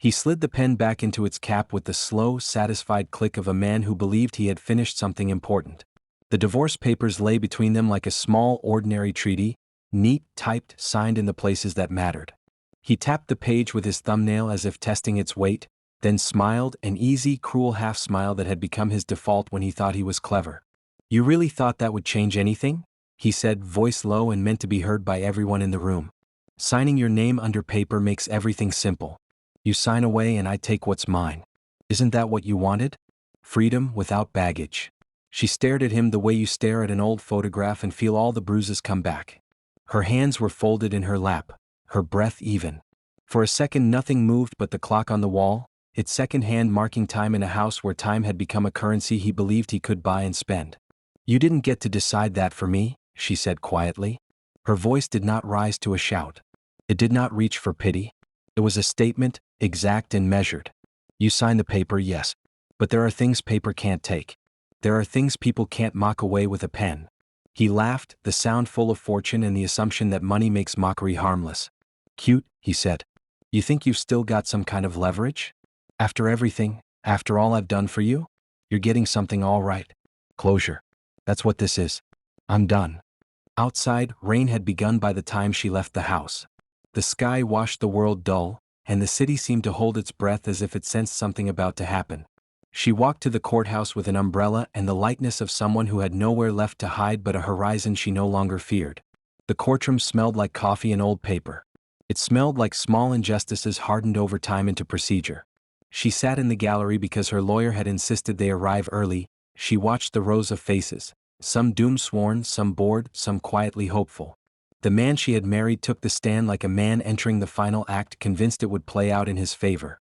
He slid the pen back into its cap with the slow, satisfied click of a man who believed he had finished something important. The divorce papers lay between them like a small, ordinary treaty, neat, typed, signed in the places that mattered. He tapped the page with his thumbnail as if testing its weight, then smiled, an easy, cruel half-smile that had become his default when he thought he was clever. "You really thought that would change anything?" he said, voice low and meant to be heard by everyone in the room. "Signing your name under paper makes everything simple. You sign away and I take what's mine. Isn't that what you wanted? Freedom without baggage." She stared at him the way you stare at an old photograph and feel all the bruises come back. Her hands were folded in her lap, her breath even. For a second nothing moved but the clock on the wall, its second hand marking time in a house where time had become a currency he believed he could buy and spend. "You didn't get to decide that for me," she said quietly. Her voice did not rise to a shout. It did not reach for pity. It was a statement, exact and measured. "You sign the paper, yes. But there are things paper can't take. There are things people can't mock away with a pen." He laughed, the sound full of fortune and the assumption that money makes mockery harmless. "Cute," he said. "You think you've still got some kind of leverage? After everything, after all I've done for you? You're getting something all right. Closure. That's what this is. I'm done." Outside, rain had begun by the time she left the house. The sky washed the world dull, and the city seemed to hold its breath as if it sensed something about to happen. She walked to the courthouse with an umbrella and the lightness of someone who had nowhere left to hide but a horizon she no longer feared. The courtroom smelled like coffee and old paper. It smelled like small injustices hardened over time into procedure. She sat in the gallery because her lawyer had insisted they arrive early. She watched the rows of faces, some doom-sworn, some bored, some quietly hopeful. The man she had married took the stand like a man entering the final act, convinced it would play out in his favor.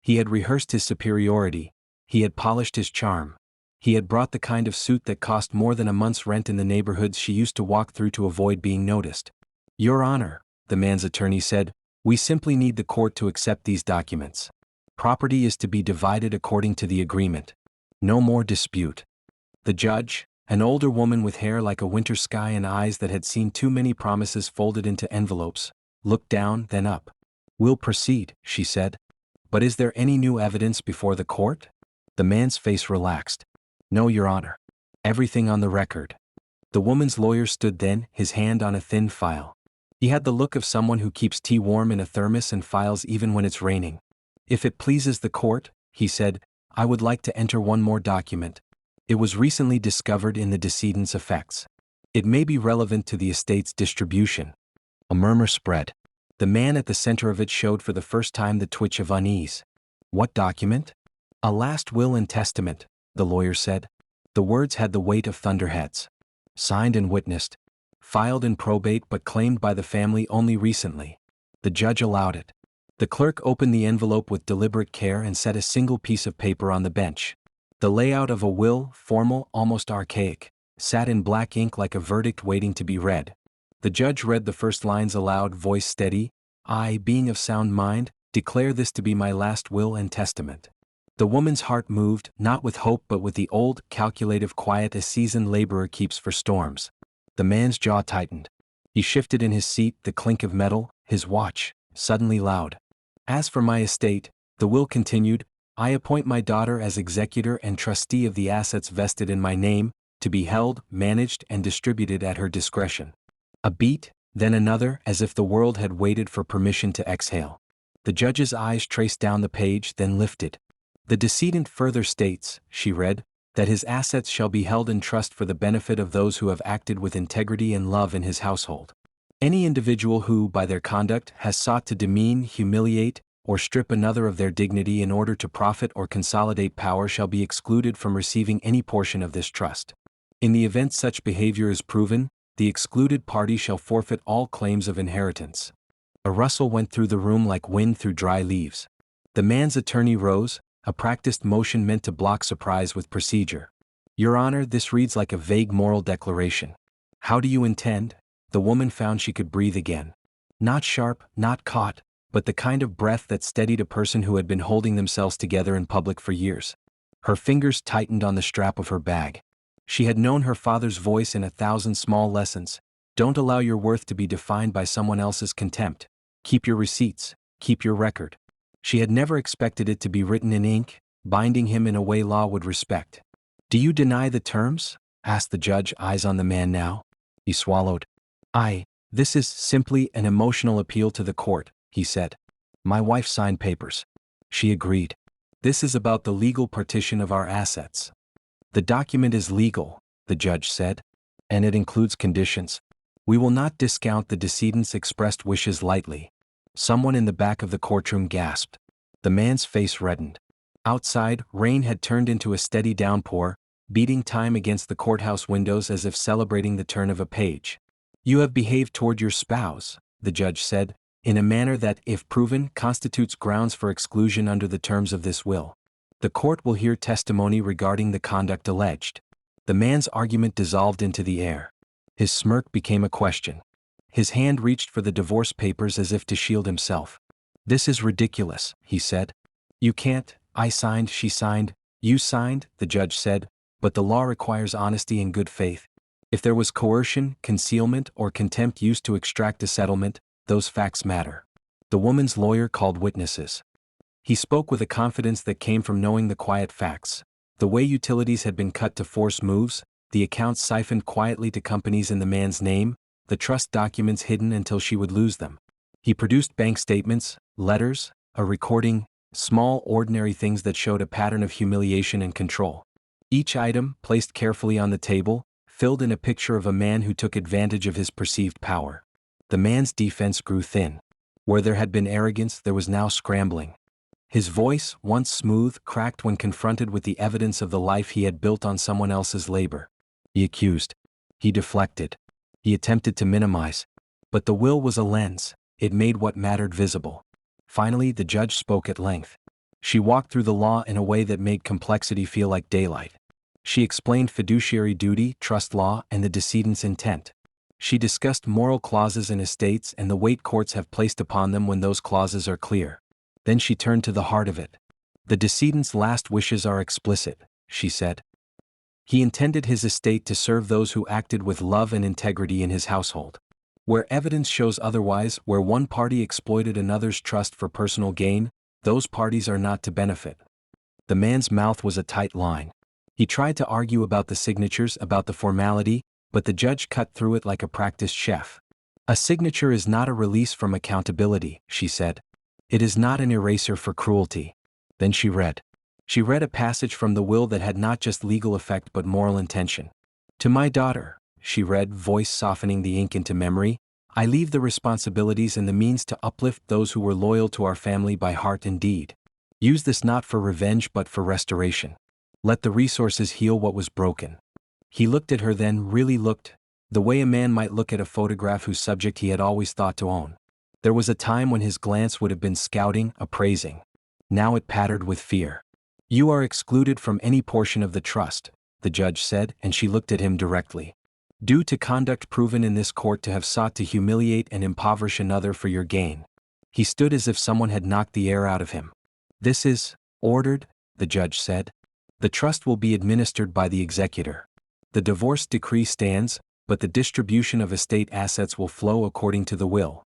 He had rehearsed his superiority. He had polished his charm. He had brought the kind of suit that cost more than a month's rent in the neighborhoods she used to walk through to avoid being noticed. "Your Honor," the man's attorney said, "we simply need the court to accept these documents. Property is to be divided according to the agreement. No more dispute." The judge, an older woman with hair like a winter sky and eyes that had seen too many promises folded into envelopes, looked down, then up. "We'll proceed," she said. "But is there any new evidence before the court?" The man's face relaxed. "No, Your Honor. Everything on the record." The woman's lawyer stood then, his hand on a thin file. He had the look of someone who keeps tea warm in a thermos and files even when it's raining. "If it pleases the court," he said, "I would like to enter one more document. It was recently discovered in the decedent's effects. It may be relevant to the estate's distribution." A murmur spread. The man at the center of it showed for the first time the twitch of unease. "What document?" "A last will and testament," the lawyer said. The words had the weight of thunderheads. "Signed and witnessed. Filed in probate but claimed by the family only recently." The judge allowed it. The clerk opened the envelope with deliberate care and set a single piece of paper on the bench. The layout of a will, formal, almost archaic, sat in black ink like a verdict waiting to be read. The judge read the first lines aloud, voice steady. "I, being of sound mind, declare this to be my last will and testament." The woman's heart moved, not with hope but with the old, calculative quiet a seasoned laborer keeps for storms. The man's jaw tightened. He shifted in his seat, the clink of metal, his watch, suddenly loud. "As for my estate," the will continued, "I appoint my daughter as executor and trustee of the assets vested in my name, to be held, managed, and distributed at her discretion." A beat, then another, as if the world had waited for permission to exhale. The judge's eyes traced down the page, then lifted. "The decedent further states," she read, "that his assets shall be held in trust for the benefit of those who have acted with integrity and love in his household. Any individual who, by their conduct, has sought to demean, humiliate, or strip another of their dignity in order to profit or consolidate power shall be excluded from receiving any portion of this trust. In the event such behavior is proven, the excluded party shall forfeit all claims of inheritance." A rustle went through the room like wind through dry leaves. The man's attorney rose, a practiced motion meant to block surprise with procedure. "Your Honor, this reads like a vague moral declaration." "How do you intend?" The woman found she could breathe again. Not sharp, not caught, but the kind of breath that steadied a person who had been holding themselves together in public for years. Her fingers tightened on the strap of her bag. She had known her father's voice in 1,000 small lessons. Don't allow your worth to be defined by someone else's contempt. Keep your receipts, keep your record. She had never expected it to be written in ink, binding him in a way law would respect. "Do you deny the terms?" asked the judge, eyes on the man now. He swallowed. This is simply an emotional appeal to the court," he said. "My wife signed papers." She agreed. "This is about the legal partition of our assets." "The document is legal," the judge said. "And it includes conditions. We will not discount the decedent's expressed wishes lightly." Someone in the back of the courtroom gasped. The man's face reddened. Outside, rain had turned into a steady downpour, beating time against the courthouse windows as if celebrating the turn of a page. "You have behaved toward your spouse," the judge said, "in a manner that, if proven, constitutes grounds for exclusion under the terms of this will. The court will hear testimony regarding the conduct alleged." The man's argument dissolved into the air. His smirk became a question. His hand reached for the divorce papers as if to shield himself. "This is ridiculous," he said. "You can't." "I signed, she signed, you signed," the judge said, "but the law requires honesty and good faith. If there was coercion, concealment, or contempt used to extract a settlement, those facts matter." The woman's lawyer called witnesses. He spoke with a confidence that came from knowing the quiet facts. The way utilities had been cut to force moves, the accounts siphoned quietly to companies in the man's name, the trust documents hidden until she would lose them. He produced bank statements, letters, a recording, small ordinary things that showed a pattern of humiliation and control. Each item, placed carefully on the table, filled in a picture of a man who took advantage of his perceived power. The man's defense grew thin. Where there had been arrogance, there was now scrambling. His voice, once smooth, cracked when confronted with the evidence of the life he had built on someone else's labor. He accused. He deflected. He attempted to minimize. But the will was a lens. It made what mattered visible. Finally, the judge spoke at length. She walked through the law in a way that made complexity feel like daylight. She explained fiduciary duty, trust law, and the decedent's intent. She discussed moral clauses in estates and the weight courts have placed upon them when those clauses are clear. Then she turned to the heart of it. "The decedent's last wishes are explicit," she said. "He intended his estate to serve those who acted with love and integrity in his household. Where evidence shows otherwise, where one party exploited another's trust for personal gain, those parties are not to benefit." The man's mouth was a tight line. He tried to argue about the signatures, about the formality, but the judge cut through it like a practiced chef. "A signature is not a release from accountability," she said. "It is not an eraser for cruelty." Then she read. She read a passage from the will that had not just legal effect but moral intention. "To my daughter," she read, voice softening the ink into memory, "I leave the responsibilities and the means to uplift those who were loyal to our family by heart and deed. Use this not for revenge but for restoration. Let the resources heal what was broken." He looked at her then, really looked, the way a man might look at a photograph whose subject he had always thought to own. There was a time when his glance would have been scouting, appraising. Now it pattered with fear. "You are excluded from any portion of the trust," the judge said, and she looked at him directly. "Due to conduct proven in this court to have sought to humiliate and impoverish another for your gain." He stood as if someone had knocked the air out of him. "This is ordered," the judge said. "The trust will be administered by the executor. The divorce decree stands, but the distribution of estate assets will flow according to the will."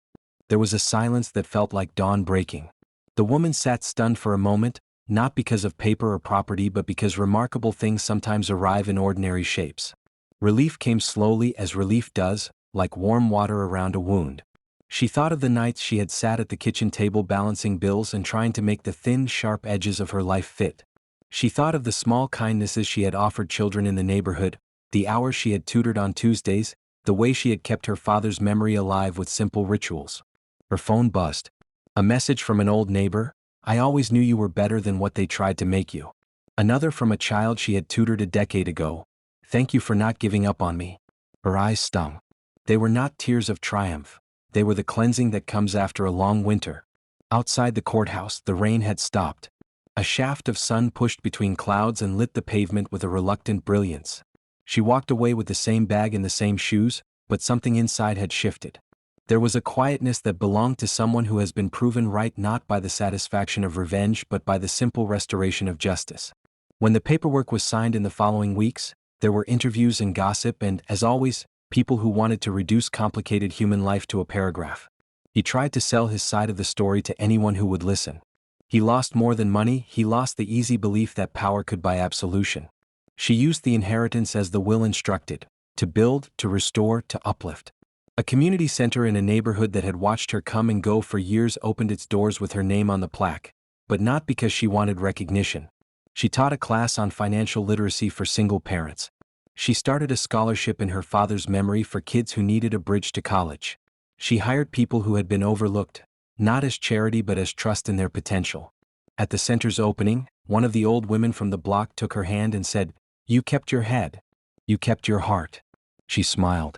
There was a silence that felt like dawn breaking. The woman sat stunned for a moment, not because of paper or property but because remarkable things sometimes arrive in ordinary shapes. Relief came slowly, as relief does, like warm water around a wound. She thought of the nights she had sat at the kitchen table balancing bills and trying to make the thin, sharp edges of her life fit. She thought of the small kindnesses she had offered children in the neighborhood, the hours she had tutored on Tuesdays, the way she had kept her father's memory alive with simple rituals. Her phone buzzed. A message from an old neighbor: "I always knew you were better than what they tried to make you." Another from a child she had tutored a decade ago: "Thank you for not giving up on me." Her eyes stung. They were not tears of triumph. They were the cleansing that comes after a long winter. Outside the courthouse, the rain had stopped. A shaft of sun pushed between clouds and lit the pavement with a reluctant brilliance. She walked away with the same bag and the same shoes, but something inside had shifted. There was a quietness that belonged to someone who has been proven right not by the satisfaction of revenge but by the simple restoration of justice. When the paperwork was signed in the following weeks, there were interviews and gossip and, as always, people who wanted to reduce complicated human life to a paragraph. He tried to sell his side of the story to anyone who would listen. He lost more than money, he lost the easy belief that power could buy absolution. She used the inheritance as the will instructed, to build, to restore, to uplift. A community center in a neighborhood that had watched her come and go for years opened its doors with her name on the plaque, but not because she wanted recognition. She taught a class on financial literacy for single parents. She started a scholarship in her father's memory for kids who needed a bridge to college. She hired people who had been overlooked, not as charity but as trust in their potential. At the center's opening, one of the old women from the block took her hand and said, "You kept your head. You kept your heart." She smiled.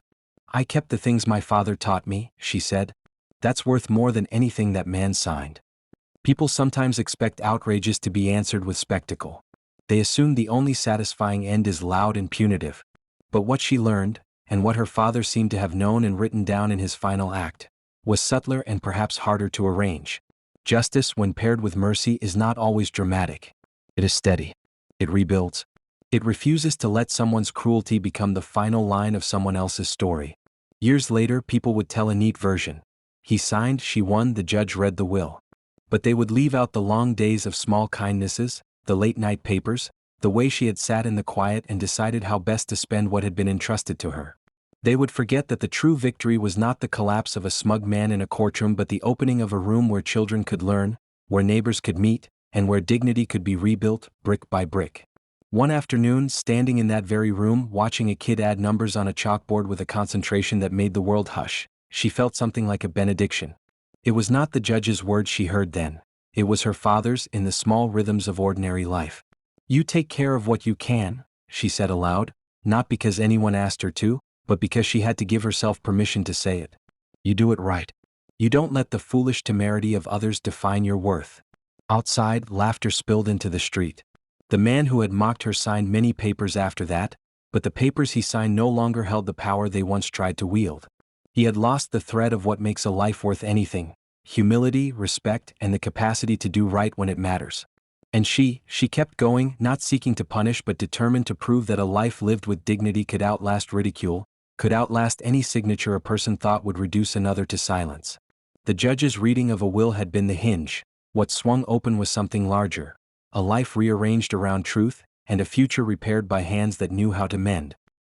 "I kept the things my father taught me," she said. "That's worth more than anything that man signed." People sometimes expect outrages to be answered with spectacle. They assume the only satisfying end is loud and punitive. But what she learned, and what her father seemed to have known and written down in his final act, was subtler and perhaps harder to arrange. Justice, when paired with mercy, is not always dramatic. It is steady. It rebuilds. It refuses to let someone's cruelty become the final line of someone else's story. Years later, people would tell a neat version. He signed, she won, the judge read the will. But they would leave out the long days of small kindnesses, the late-night papers, the way she had sat in the quiet and decided how best to spend what had been entrusted to her. They would forget that the true victory was not the collapse of a smug man in a courtroom but the opening of a room where children could learn, where neighbors could meet, and where dignity could be rebuilt, brick by brick. One afternoon, standing in that very room, watching a kid add numbers on a chalkboard with a concentration that made the world hush, she felt something like a benediction. It was not the judge's words she heard then. It was her father's in the small rhythms of ordinary life. "You take care of what you can," she said aloud, not because anyone asked her to, but because she had to give herself permission to say it. "You do it right. You don't let the foolish temerity of others define your worth." Outside, laughter spilled into the street. The man who had mocked her signed many papers after that, but the papers he signed no longer held the power they once tried to wield. He had lost the thread of what makes a life worth anything: humility, respect, and the capacity to do right when it matters. And she kept going, not seeking to punish but determined to prove that a life lived with dignity could outlast ridicule, could outlast any signature a person thought would reduce another to silence. The judge's reading of a will had been the hinge. What swung open was something larger: a life rearranged around truth, and a future repaired by hands that knew how to mend.